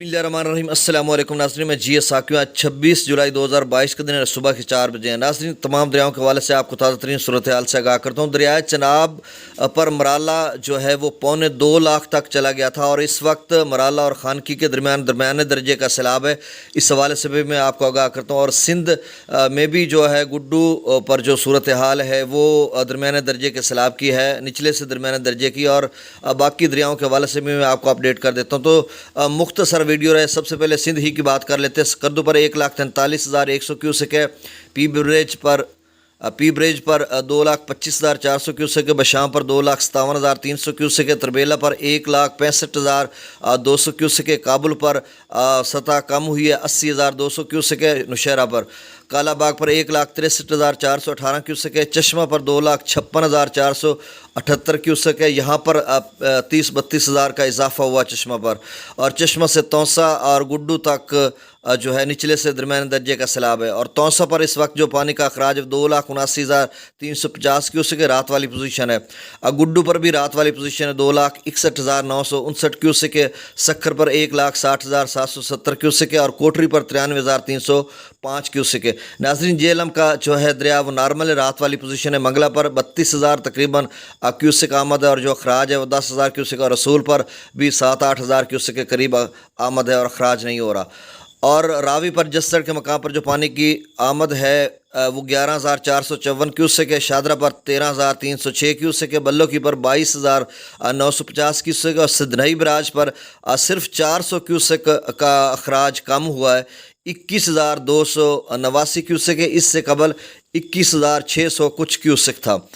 बिस्मिल्लाहिर्रहमानिर्रहीम। अस्सलाम वालेकुम नाज़रीन, मैं जी साकिब। आज 26 जुलाई 2022 के दिन है, सुबह के 4 बजे हैं। नाज़रीन, तमाम दरियाओं के हवाले से आपको ताज़ा तरीन सूरत हाल से आगाह करता हूँ। दरियाए चनाब पर मराला जो है वो 2.25 लाख तक चला गया था और इस वक्त मराला और खानकी के दरमियाने दर्जे का सैलाब है। इस हवाले से भी मैं आपको आगाह करता हूँ। और सिंध में भी जो है गुड्डू पर जो सूरत हाल है वो दरमियाने दर्जे के सैलाब की है, निचले से दरमियाने दर्जे की। और बाकी दरियाओं के हवाले से भी मैं आपको अपडेट कर देता हूँ। तो मुख्तसर वीडियो रहे। सबसे पहले सिंध ही की बात कर लेते हैं। स्कर्दू पर 1,43,100 क्यूसेक है। पी ब्रिज पर 2,25,400 क्यूसेक है। बशाम पर 2,57,300 क्यूसेक है। तरबेला पर 1,65,200 क्यूसेक है। काबुल पर सतह कम हुई है, 80,200 क्यूसेक है। नुशहरा पर कालाबाग पर 1,63,418 क्यूसेक है। चश्मा पर 2,56,478 क्यूसेक है। यहाँ पर 30-32 हज़ार का इजाफा हुआ चश्मा पर। और चश्मा से तौसा और गुड्डू तक जो है निचले से दरमियाने दर्जे का सैलाब है। और तौसा पर इस वक्त जो पानी का अखराज 2,79,350 क्यूसेक है, रात वाली पोजीशन है। गुड्डू पर भी रात वाली पोजीशन है, 2,61,959 क्यूसेक है। सखर पर 1,60,770 क्यूसेक है। और कोटरी पर 93,305 क्यूसेक है। नाज़रीन, जेलम का जो है दरिया वो नॉर्मल है, रात वाली पोजीशन है। मंगला पर 32,000 तकरीबन क्यूसेक आमद है और जो अखराज है वो 10,000 क्यूसेक। और रसूल पर भी 7-8 हज़ार क्यूसेक के करीब आमद है और अखराज नहीं हो रहा। और रावी पर जस्सर के मकाम पर जो पानी की आमद है वो 11,454 क्यूसेक है। शादरा पर 13,306 क्यूसेक है। बल्लो की पर 22,950 क्यूसेक है। और सिदनई बराज पर सिर्फ 400 क्यूसेक का अखराज कम हुआ है, 21,289 क्यूसेक है। इससे कबल 21,600 कुछ क्यूसेक था।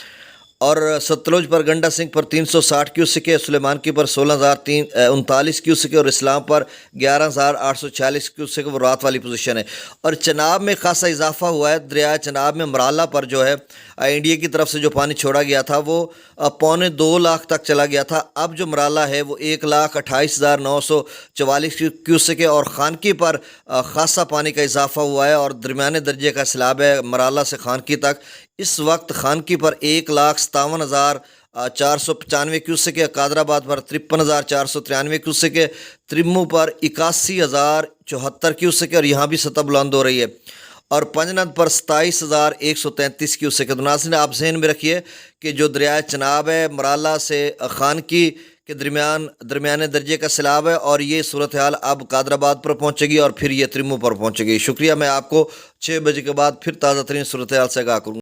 और सतलुज पर गंडा सिंह पर 360 क्यूसेक है। सुलेमान की पर 16,039 क्यूसेक है। और इस्लाम पर 11,846 क्यूसेक वो रात वाली पोजीशन है। और चनाब में खासा इजाफा हुआ है। दरिया चनाब में मराला पर जो है इंडिया की तरफ से जो पानी छोड़ा गया था वो 2.25 लाख तक चला गया था। अब जो मराला है वो 1,28,944 क्यूसेक है। और खानकी पर खासा पानी का इजाफा हुआ है और दरमियाने दर्जे का सैलाब है मराला से खानकी तक। इस वक्त खानकी पर 1,57,495 क्यूसेक है। कादराबाद पर 53,493 क्यूसेक है। त्रिम्मू पर 81,074 क्यूसेक है और यहाँ भी सतह बुलंद हो रही है। और पंजनद पर 27,133 क्यूसेक है। तो नाज़रीन, आप ज़हन में रखिए कि जो दरियाए चनाब है मराला से खानकी के दरमियाने दर्जे का सैलाब है और ये सूरत हाल अब कादराबाद पर पहुँचेगी और फिर ये त्रिम्मू पर पहुँचेगी। शुक्रिया। मैं आपको 6 बजे के बाद फिर ताज़ा तरीन सूरत हाल से आगाह करूँगा।